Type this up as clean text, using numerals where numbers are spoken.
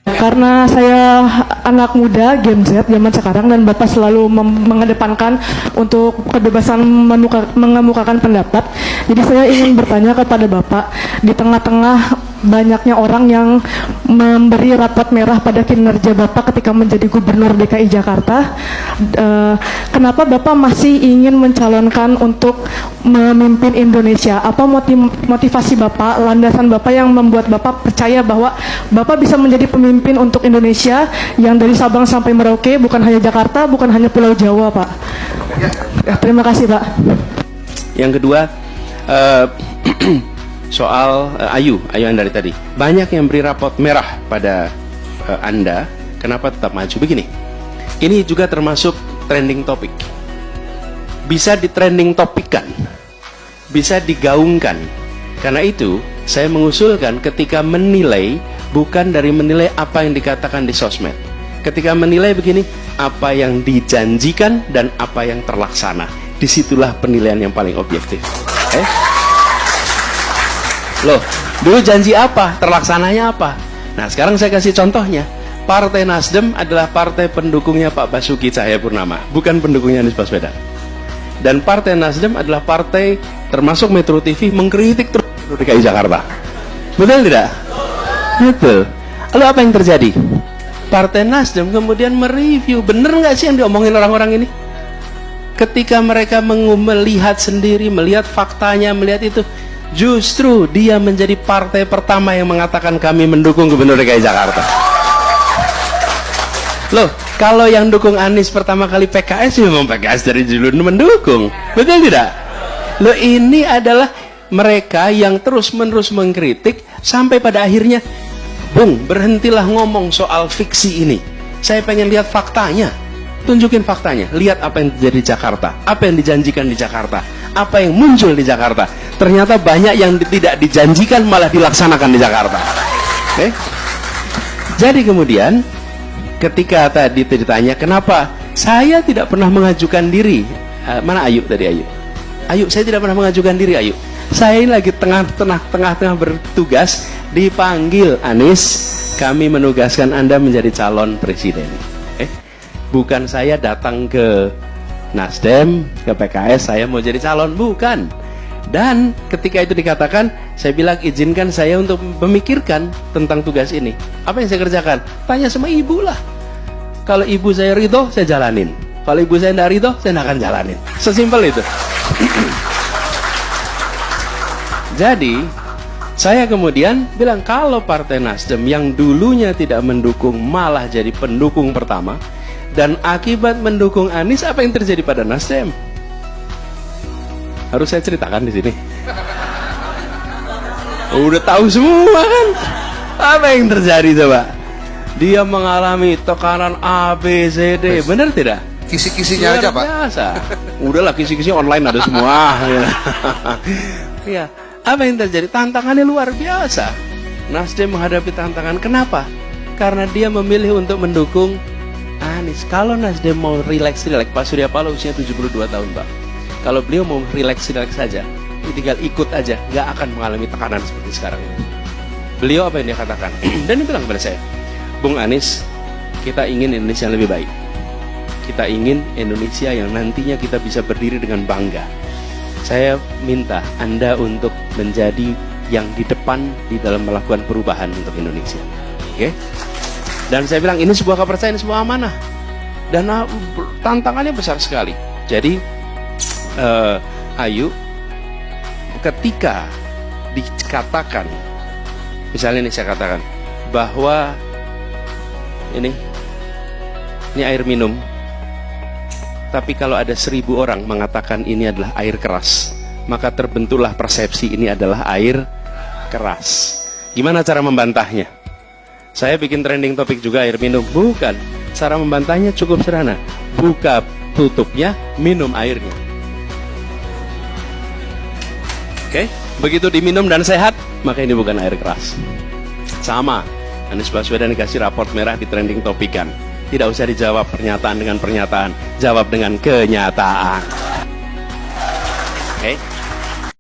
Karena saya anak muda Gen Z zaman sekarang dan Bapak selalu mengedepankan untuk kebebasan mengemukakan pendapat. Jadi saya ingin bertanya kepada Bapak, di tengah-tengah banyaknya orang yang memberi rapot merah pada kinerja Bapak ketika menjadi Gubernur DKI Jakarta, kenapa Bapak masih ingin mencalonkan untuk memimpin Indonesia? Apa motivasi Bapak, landasan Bapak yang membuat Bapak percaya bahwa Bapak bisa menjadi pemimpin untuk Indonesia yang dari Sabang sampai Merauke, bukan hanya Jakarta, bukan hanya Pulau Jawa, Pak? Terima kasih, Pak. Yang kedua, soal Ayu yang dari tadi, banyak yang beri rapot merah pada Anda, kenapa tetap maju begini? Ini juga termasuk trending topik, bisa di-trending topikkan, bisa digaungkan. Karena itu saya mengusulkan ketika menilai, bukan dari menilai apa yang dikatakan di sosmed. Ketika menilai begini, apa yang dijanjikan dan apa yang terlaksana, disitulah penilaian yang paling objektif. Loh, dulu janji apa, terlaksananya apa? Nah, sekarang saya kasih contohnya. Partai Nasdem adalah partai pendukungnya Pak Basuki Cahayapurnama, bukan pendukungnya Anies Baswedan. Dan Partai Nasdem adalah partai termasuk Metro TV mengkritik terus DKI Jakarta. Betul tidak? Betul. Lalu apa yang terjadi? Partai Nasdem kemudian mereview, bener nggak sih yang diomongin orang-orang ini? Ketika mereka melihat sendiri, melihat faktanya, melihat itu, justru dia menjadi partai pertama yang mengatakan kami mendukung Gubernur DKI Jakarta. Loh, kalau yang dukung Anies pertama kali PKS, memang PKS dari dulu mendukung. Betul tidak? Loh, ini adalah mereka yang terus-menerus mengkritik sampai pada akhirnya, Bung, berhentilah ngomong soal fiksi ini. Saya pengen lihat faktanya. Tunjukin faktanya. Lihat apa yang terjadi di Jakarta, apa yang dijanjikan di Jakarta, apa yang muncul di Jakarta. Ternyata banyak yang tidak dijanjikan malah dilaksanakan di Jakarta. Jadi kemudian ketika tadi ditanya kenapa saya tidak pernah mengajukan diri, mana Ayu tadi? Ayu, saya tidak pernah mengajukan diri, Ayu. Saya ini lagi tengah-tengah bertugas, dipanggil Anies, kami menugaskan Anda menjadi calon presiden. Bukan saya datang ke Nasdem, ke PKS, saya mau jadi calon, bukan. Dan ketika itu dikatakan, saya bilang izinkan saya untuk memikirkan tentang tugas ini. Apa yang saya kerjakan? Tanya sama ibu lah. Kalau ibu saya ridho, saya jalanin. Kalau ibu saya tidak ridho, saya tidak akan jalanin. Sesimpel itu. Jadi saya kemudian bilang, kalau Partai Nasdem yang dulunya tidak mendukung malah jadi pendukung pertama, dan akibat mendukung Anies, apa yang terjadi pada Nasdem? Harus saya ceritakan di sini. Udah tahu semua kan? Apa yang terjadi coba? Dia mengalami tekanan A, B, C, D. Benar tidak? Kisi-kisinya aja, Pak. Biasa. Udahlah, kisi-kisinya online ada semua. Ya. Apa yang terjadi? Tantangannya luar biasa. Nasdem menghadapi tantangan. Kenapa? Karena dia memilih untuk mendukung Anies. Kalau Nasdem mau relax, Pak Surya Paloh usia 72 tahun, Pak. Kalau beliau mau relax saja, tinggal ikut aja, nggak akan mengalami tekanan seperti sekarang ini. Beliau apa yang dia katakan? Dan dia bilang kepada saya, Bung Anies, kita ingin Indonesia yang lebih baik. Kita ingin Indonesia yang nantinya kita bisa berdiri dengan bangga. Saya minta Anda untuk menjadi yang di depan di dalam melakukan perubahan untuk Indonesia. Oke? Dan saya bilang ini sebuah kepercayaan, sebuah amanah. Dan tantangannya besar sekali. Jadi Ayu, ketika dikatakan, misalnya ini saya katakan bahwa ini air minum, tapi kalau ada 1000 orang mengatakan ini adalah air keras, maka terbentuklah persepsi ini adalah air keras. Gimana cara membantahnya? Saya bikin trending topik juga air minum. Bukan. Cara membantahnya cukup sederhana. Buka tutupnya, minum airnya. Oke? Begitu diminum dan sehat, maka ini bukan air keras. Sama. Anies Baswedan dikasih raport merah di trending topikan. Tidak usah dijawab pernyataan dengan pernyataan. Jawab dengan kenyataan. Oke?